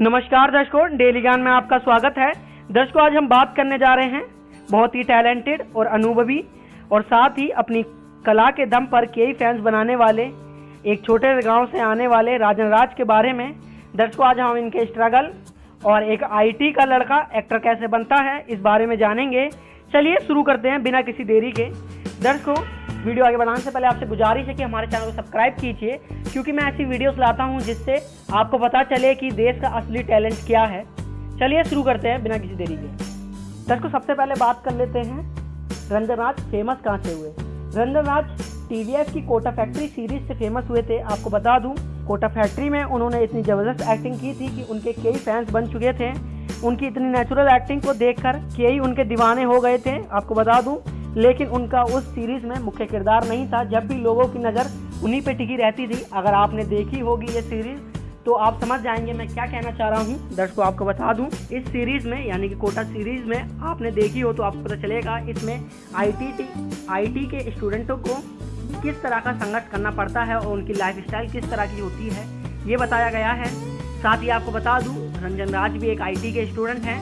नमस्कार दर्शकों, डेली ज्ञान में आपका स्वागत है। दर्शकों, आज हम बात करने जा रहे हैं बहुत ही टैलेंटेड और अनुभवी और साथ ही अपनी कला के दम पर कई फैंस बनाने वाले एक छोटे गांव से आने वाले राजन राज के बारे में। दर्शकों, आज हम इनके स्ट्रगल और एक आईटी का लड़का एक्टर कैसे बनता है इस बारे में जानेंगे। चलिए शुरू करते हैं बिना किसी देरी के। दर्शकों, वीडियो आगे बढ़ाने से पहले आपसे गुजारिश है कि हमारे चैनल को सब्सक्राइब कीजिए, क्योंकि मैं ऐसी वीडियोस लाता हूं जिससे आपको पता चले कि देश का असली टैलेंट क्या है। चलिए शुरू करते हैं बिना किसी देरी के। दर्शकों, सबसे पहले बात कर लेते हैं रंजन राज फेमस कहाँ से हुए। रंजन राज टीवीएफ की कोटा फैक्ट्री सीरीज से फेमस हुए थे। आपको बता दूं, कोटा फैक्ट्री में उन्होंने इतनी ज़बरदस्त एक्टिंग की थी कि उनके कई फैंस बन चुके थे। उनकी इतनी नेचुरल एक्टिंग को देखकर कई उनके दीवाने हो गए थे, आपको बता दूं। लेकिन उनका उस सीरीज में मुख्य किरदार नहीं था, जब भी लोगों की नज़र उन्हीं पे टिकी रहती थी। अगर आपने देखी होगी ये सीरीज तो आप समझ जाएंगे मैं क्या कहना चाह रहा हूँ। दर्शकों, आपको बता दूं, इस सीरीज में यानी कि कोटा सीरीज में आपने देखी हो तो आपको पता चलेगा इसमें आईटी के स्टूडेंटों को किस तरह का संघर्ष करना पड़ता है और उनकी लाइफस्टाइल किस तरह की होती है ये बताया गया है। साथ ही आपको बता दूं, रंजन राज भी एक आईटी के स्टूडेंट हैं।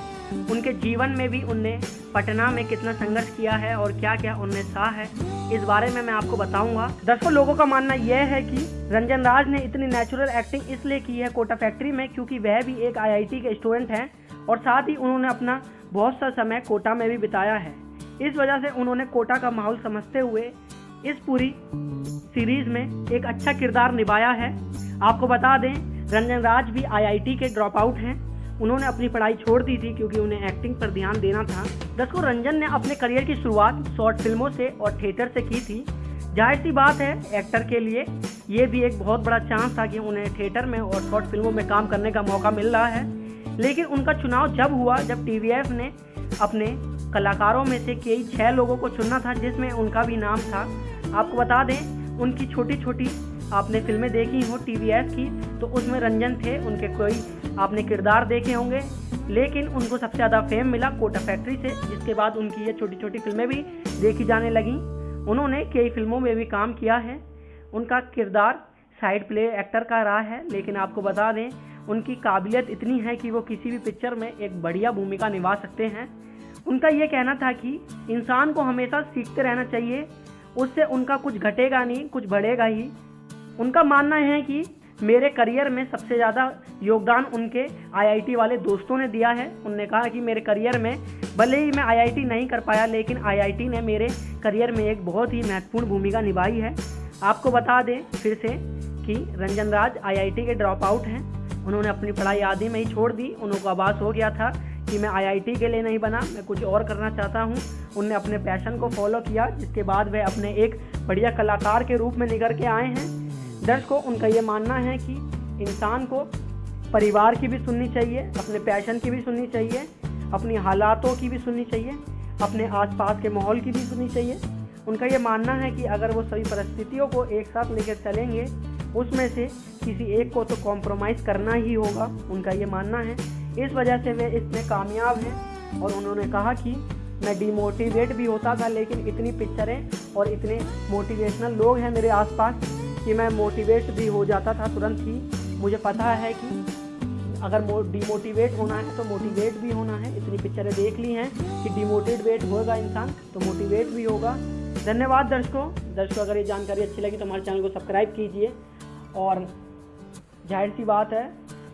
उनके जीवन में भी उनने पटना में कितना संघर्ष किया है और क्या क्या उनने सहा है, इस बारे में मैं आपको बताऊंगा। दर्शकों, लोगों का मानना यह है कि रंजन राज ने इतनी नेचुरल एक्टिंग इसलिए की है कोटा फैक्ट्री में क्योंकि वह भी एक आईआईटी के स्टूडेंट हैं और साथ ही उन्होंने अपना बहुत सा समय कोटा में भी बिताया है। इस वजह से उन्होंने कोटा का माहौल समझते हुए इस पूरी सीरीज में एक अच्छा किरदार निभाया है। आपको बता दें, रंजन राज भी आईआईटी के ड्रॉप आउट हैं। उन्होंने अपनी पढ़ाई छोड़ दी थी क्योंकि उन्हें एक्टिंग पर ध्यान देना था। दर्शकों, रंजन ने अपने करियर की शुरुआत शॉर्ट फिल्मों से और थिएटर से की थी। जाहिर सी बात है, एक्टर के लिए ये भी एक बहुत बड़ा चांस था कि उन्हें थिएटर में और शॉर्ट फिल्मों में काम करने का मौका मिल रहा है। लेकिन उनका चुनाव जब हुआ जब टीवीएफ ने अपने कलाकारों में से कई 6 लोगों को चुनना था, जिसमें उनका भी नाम था। आपको बता दें, उनकी छोटी छोटी आपने फिल्में देखी हो टीवीएफ की तो उसमें रंजन थे, उनके कोई आपने किरदार देखे होंगे। लेकिन उनको सबसे ज़्यादा फेम मिला कोटा फैक्ट्री से, जिसके बाद उनकी ये छोटी छोटी फिल्में भी देखी जाने लगीं। उन्होंने कई फिल्मों में भी काम किया है। उनका किरदार साइड प्ले एक्टर का रहा है, लेकिन आपको बता दें उनकी काबिलियत इतनी है कि वो किसी भी पिक्चर में एक बढ़िया भूमिका निभा सकते हैं। उनका ये कहना था कि इंसान को हमेशा सीखते रहना चाहिए, उससे उनका कुछ घटेगा नहीं, कुछ बढ़ेगा ही। उनका मानना है कि मेरे करियर में सबसे ज़्यादा योगदान उनके आईआईटी वाले दोस्तों ने दिया है। उन्होंने कहा कि मेरे करियर में भले ही मैं आईआईटी नहीं कर पाया, लेकिन आईआईटी ने मेरे करियर में एक बहुत ही महत्वपूर्ण भूमिका निभाई है। आपको बता दें फिर से कि रंजन राज आईआईटी के ड्रॉप आउट हैं। उन्होंने अपनी पढ़ाई आधे में ही छोड़ दी। उनको आभास हो गया था कि मैं आईआईटी के लिए नहीं बना, मैं कुछ और करना चाहता हूँ। उनने अपने पैशन को फॉलो किया, जिसके बाद वह अपने एक बढ़िया कलाकार के रूप में निखर के आए हैं। दर्शकों, उनका ये मानना है कि इंसान को परिवार की भी सुननी चाहिए, अपने पैशन की भी सुननी चाहिए, अपनी हालातों की भी सुननी चाहिए, अपने आसपास के माहौल की भी सुननी चाहिए। उनका ये मानना है कि अगर वो सभी परिस्थितियों को एक साथ लेकर चलेंगे, उसमें से किसी एक को तो कॉम्प्रोमाइज़ करना ही होगा। उनका ये मानना है, इस वजह से वे इसमें कामयाब हैं। और उन्होंने कहा कि मैं डिमोटिवेट भी होता था, लेकिन इतनी पिक्चरें और इतने मोटिवेशनल लोग हैं मेरे आसपास कि मैं मोटिवेट भी हो जाता था तुरंत ही। मुझे पता है कि अगर डिमोटिवेट होना है तो मोटिवेट भी होना है। इतनी पिक्चरें देख ली हैं कि डिमोटिवेट होगा इंसान तो मोटिवेट भी होगा। धन्यवाद दर्शकों। अगर ये जानकारी अच्छी लगी तो हमारे चैनल को सब्सक्राइब कीजिए और जाहिर सी बात है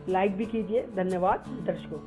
लाइक भी कीजिए। धन्यवाद दर्शकों।